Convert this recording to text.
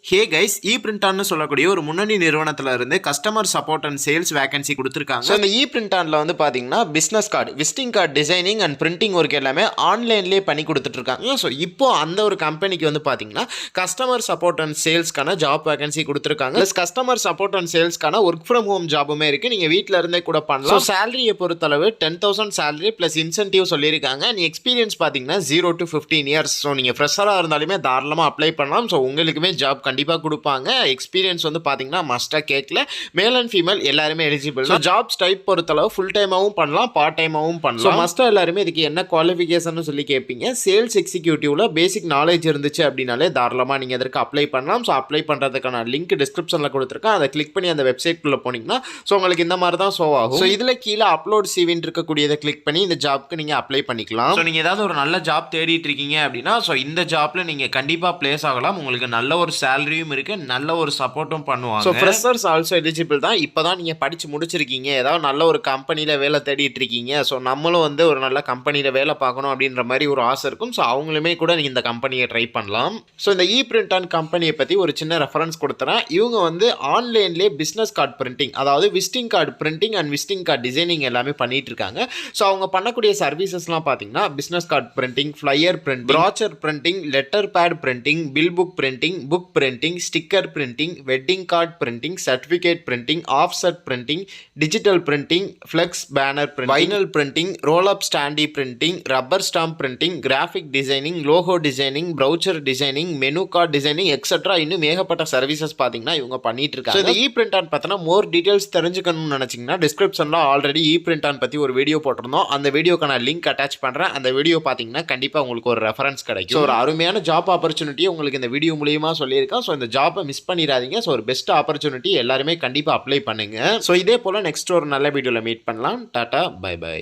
Hey guys, இ-பிரிண்டான்னு சொல்லக்கூடிய ஒரு முன்னணி நிறுவனத்துல இருந்து customer support and sales vacancy கொடுத்துருக்காங்க. ஸோ இந்த இ-பிரிண்டான்ல வந்து பார்த்தீங்கன்னா business card, visiting card designing and printing work எல்லாமே ஆன்லைன்லேயே பண்ணி கொடுத்துட்டு இருக்காங்க. ஸோ இப்போ அந்த ஒரு கம்பெனிக்கு வந்து பார்த்தீங்கன்னா கஸ்டமர் சப்போர்ட் அண்ட் சேல்ஸ்க்கான ஜாப் வேகன்சி கொடுத்துருக்காங்க. ப்ளஸ் கஸ்டமர் சப்போர்ட் அண்ட் சேல்ஸ்க்கான ஒர்க் ஃப்ரம் ஹோம் ஜாபுமே இருக்கு. நீங்கள் வீட்டில் இருந்தே கூட பண்ணலாம். சேலரியை பொறுத்தளவு 10,000 சேலரி ப்ளஸ் இன்சென்டிவ் சொல்லியிருக்காங்க. நீ எக்ஸ்பீரியன்ஸ் பார்த்தீங்கன்னா 0 to 15 இயர்ஸ். ஸோ நீங்கள் ஃப்ரெஷராக இருந்தாலுமே தாராளமாக அப்ளை பண்ணலாம். ஸோ உங்களுக்குமே ஜாப் கண்டிப்பாக கொடுப்பாங்க. எக்ஸ்பீரியன்ஸ் வந்து பார்த்தீங்கன்னா மஸ்ட்டாக கேட்கல. மேல் அண்ட் ஃபீமேல் எல்லாருமே எலிஜிபிள். ஸோ ஜாப்ஸ் டைப் பொறுத்தளவு ஃபுல் டைமாகவும் பண்ணலாம், பார்ட் டைமாகவும் பண்ணலாம். ஸோ மஸ்ட்டாக எல்லாருமே இதுக்கு என்ன குவாலிஃபிகேஷன் சொல்லி கேட்பீங்க. சேல்ஸ் எக்ஸிக்யூட்டிவ்ல பேசிக் நாலேஜ் இருந்துச்சு அப்படின்னாலே தாராளமாக நீங்கள் அதற்கு அப்ளை பண்ணலாம். ஸோ அப்ளை பண்ணுறதுக்கான லிங்க் டிஸ்கிரிப்ஷனில் கொடுத்துருக்கேன். அதை கிளிக் பண்ணி அந்த வெப்சைட்குள்ளே போனீங்கன்னா ஸோ உங்களுக்கு இந்த மாதிரி தான் ஷோ ஆகும். ஸோ இதில் கீழே அப்லோட் சிவின்னு இருக்கக்கூடியதை கிளிக் பண்ணி இந்த ஜாப்க்கு நீங்கள் அப்ளை பண்ணிக்கலாம். ஸோ நீங்கள் ஏதாவது ஒரு நல்ல ஜாப் தேடிட்டு இருக்கீங்க அப்படின்னா ஸோ இந்த ஜாப்ல நீங்கள் கண்டிப்பாக பிளேஸ் ஆகலாம். உங்களுக்கு நல்ல ஒரு சேலரியும் இருக்கு, நல்ல ஒரு சப்போர்ட்டும் பண்ணுவாங்க. ஸோ ஃப்ரெஷர்ஸ் ஆல்சோ எலிஜிபிள் தான். இப்போ தான் நீங்கள் படித்து முடிச்சிருக்கீங்க, ஏதாவது நல்ல ஒரு கம்பெனியில் வேலை தேடிட்டு இருக்கீங்க. ஸோ நம்மளும் வந்து ஒரு நல்ல கம்பெனியில் வேலை பார்க்கணும் அப்படின்ற மாதிரி ஒரு ஆசை இருக்கும். ஸோ அவங்களுமே கூட நீங்கள் இந்த கம்பெனியை ட்ரை பண்ணலாம். ஸோ இந்த இ-பிரிண்டான் கம்பெனியை பற்றி ஒரு சின்ன ரெஃபரன்ஸ் கொடுத்துறேன். இவங்க வந்து ஆன்லைன்லேயே பிஸ்னஸ் கார்டு பிரிண்டிங், அதாவது visiting card printing and visiting card designing எல்லாமே பண்ணிட்டு இருக்காங்க. ஸோ அவங்க பண்ணக்கூடிய சர்வீசஸ்லாம் பார்த்தீங்கன்னா business card printing, flyer print, brochure printing, letter pad printing, bill book printing, book printing, sticker printing, wedding card printing, certificate printing, offset printing, digital printing, flex banner printing, vinyl printing, roll up standee printing, rubber stamp printing, graphic designing, logo designing, brochure designing, menu card designing etcetera இன்னும் ஏகப்பட்ட services பார்த்தீங்கன்னா இவங்க பண்ணிட்டு இருக்காங்க. இந்த இ-பிரிண்டான் பார்த்தீங்கன்னா மோர் details தெரிஞ்சுக்கணும்னு நினைச்சீங்கன்னா டிஸ்கிரிப்ஷனில் ஆல்ரெடி இ-பிரிண்டான் பற்றி ஒரு வீடியோ போட்டிருந்தோம். அந்த வீடியோக்கான லிங்க் அட்டாச் பண்ணுறேன். அந்த வீடியோ பார்த்தீங்கன்னா கண்டிப்பாக உங்களுக்கு ஒரு ரெஃபரன்ஸ் கிடைக்கும். ஒரு அருமையான ஜாப் ஆப்பர்ச்சுனிட்டியை உங்களுக்கு இந்த வீடியோ மூலியமாக சொல்லியிருக்கேன். ஸோ இந்த ஜாப்பை மிஸ் பண்ணிடாதீங்க. ஸோ ஒரு பெஸ்ட் ஆப்பர்ச்சுனிட்டி, எல்லாருமே கண்டிப்பாக அப்ளை பண்ணுங்க. ஸோ இதே போல் நெக்ஸ்ட் ஒரு நல்ல வீடியோவில் மீட் பண்ணலாம். Tata, bye by.